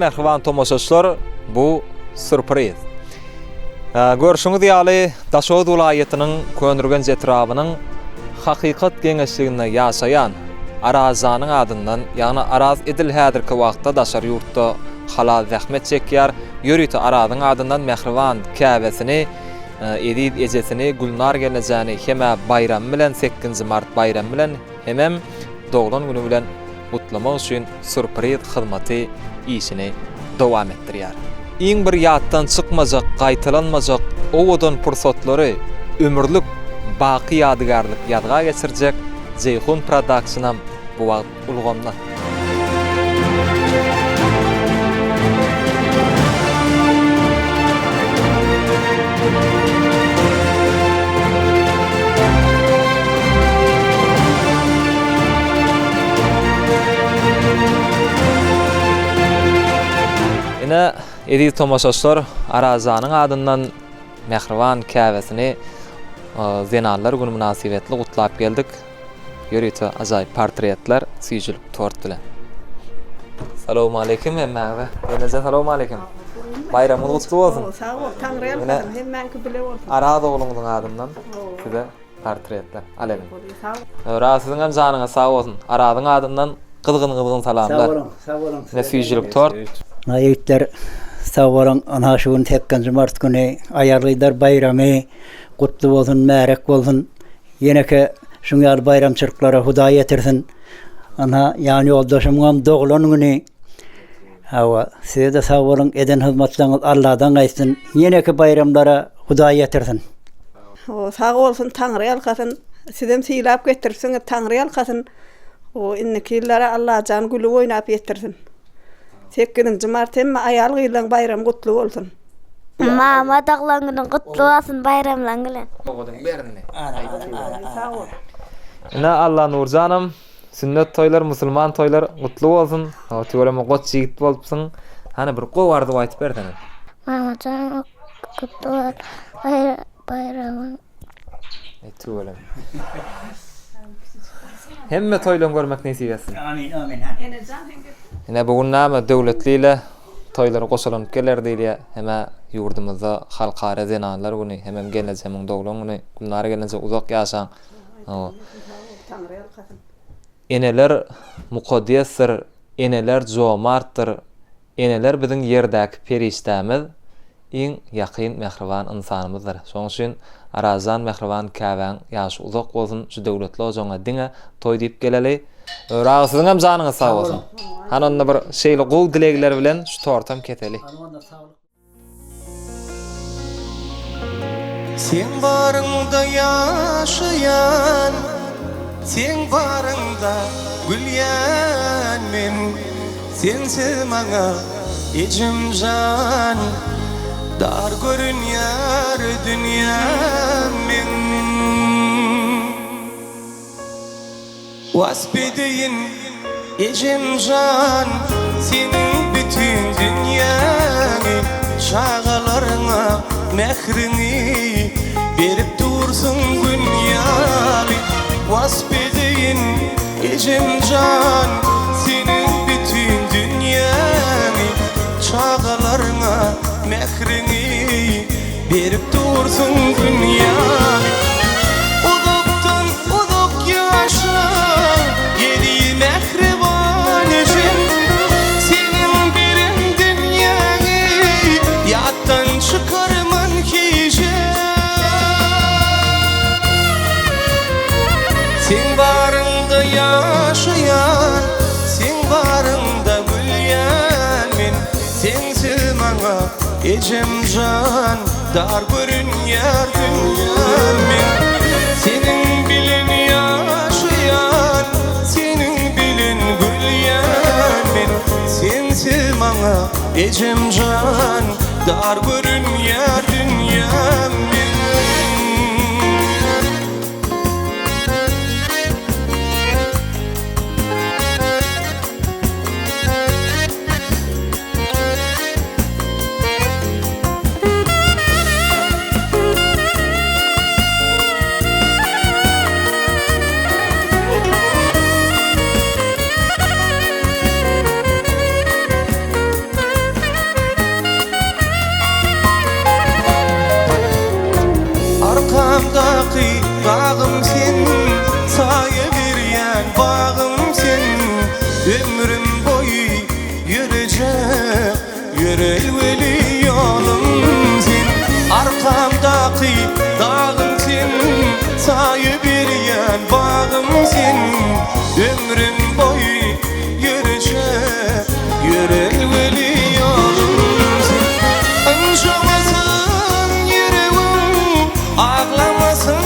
merhaban tomoşaçlar, bu sürpriz. Görüşüňiz ýaly Daşowut vilayatynyň Könürgen Jetrabynyň hakykat geňeşliginde ýaşaýan Arazanyň adyndan, ýagny Araz edil häzirki wagtda daşar ýurtda halal zähmet çekýär. Ýörüýti Arazyň adyndan Mehriban käbesini, edil ejesini, Gulnar gelejäni heme bayram bilen 8 mart bayram bilen hemem doglan güni bilen gutlamak üçin sürpriz hyzmaty işini dowam etdirýär. Iň bir ýatdan çykmajak, gaýtalanmajak owadan pursatlary ömürlük baky ýadygarlyk ýadga geçirjek Jeyhun Productionam bu wagt ulgamda. Ine edil tomoşaçlar Arazanyň adyndan Mehriban käbesini zenallar güni münasibetli gutlap geldik. Ýörüýti ajaýyp portretler süýjülip tort bilen. Assalamu alaykum emmäge. Ýene-de assalamu alaykum. Bayramyňyz gutly bolsun. Sağ ol, Tanrı ýalkasyň, hemmäňki bile bolsun. Araz oğluňyň adyndan size portretler alalım. Sağ ol. Rahatsızlygyň hem janyňa sag bolsun. Arazyň adyndan gyzgyn salamlar. Sağ olun. Ne süýjülip tort. Naýetler sağ olun. Ana şu 8 mart güni aýarlylar bayramy gutly bolsun, märek bolsun. Ýene-ki şuňar bayram çyrklara Hudaý etirsin. Ana ýani ýoldaşymyň doglan güni. Hawa size de sağ olun, eden hyzmatlaryňyz Allahdan gaýsyn. Ýene-ki bayramlara Hudaý etirsin. O sağ olsun, Tanrı ýalkasyň. Sizem syýlap getirsiň, Tanrı ýalkasyň. O innekilere Allah can gülü oýnap ýetirsin. 8 mart hemme aýal gylan bayram gutly bolsun. Mama daglangyň gutly bolsun bayramlaň bilen. Oğudun berini. Sağ ol. Ine Allah Nurjanam, sünnet toylar, musulman toylar gutly bolsun. O töwereme goç ýigit bolupsyň. Hani bir gowardy aýtyp berdin. Mama can gutly bolsun bayramlaň. Töwerem. Hemme toylan görmek nesip etsin. Amin, amin. Ine bugun näme döwletliyle toylara goşulyp gelerdi diýe heme ýurdumyzda halkara zenanlar güni, hemem gelejemiň doglan güni, günlary gelense uzak ýaşaň. Tanrı ýalkasyň. Eneler mukaddesdir, eneler jomartdyr. Eneler biziň ýerdäki periştämiz, iň ýakyn mehriban insanymyzdyr. Şoň üçin Arazan Mehriban käbäň ýaşy uzak bolsun, şu döwletli ojaňa diňe toy diýip geleli. Öragysyň hem janyňa sag bolsun. Hananda bir şeýle gowy dilegler bilen şu tortam keteli. Sen barыңda ýaşaýan, sen barыңda gülýän men, sensiz maňa ejim jan, dar görünýär dünýäm men. Waspedeyin ejim jan, senin bütün dünýäňi, şagalaryňa mehrini berip dursun gün ýaly. Waspedeyin ejim jan, senin bütün dünýäňi, şagalaryňa mehrini berip dursun gün ýaly. Uzaktan uzak ýaşa yedi mehriban ejim, senin birin dünýäňi ýatdan çıkarman kije. Sen barыңda ýaşaýan, sen barыңda gülýän men, sensiz maňa ejim jan, dar görünýär dünýäm men. Senin bilen ýaşaýan, senin bilen gülýän men, sensiz maňa ejim jan, dar görünýär dünýäm men. arkamdaki dağım sen, saye berýän bagym sen. Ömrüm boyu yürejek yürelweli ýolum sen. Arkamdaki dağım sen, saye berýän bagym sen. Ömrüm boyu yürejek yürelweli ýolum sen. Anşamasın yüreğim, ağlamasın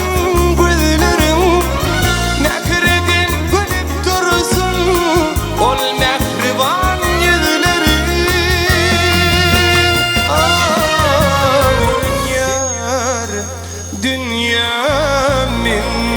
gözlerim. Näkiregin gülüp dursun ol mehriban yüzlerim. Ah, yar, dünya min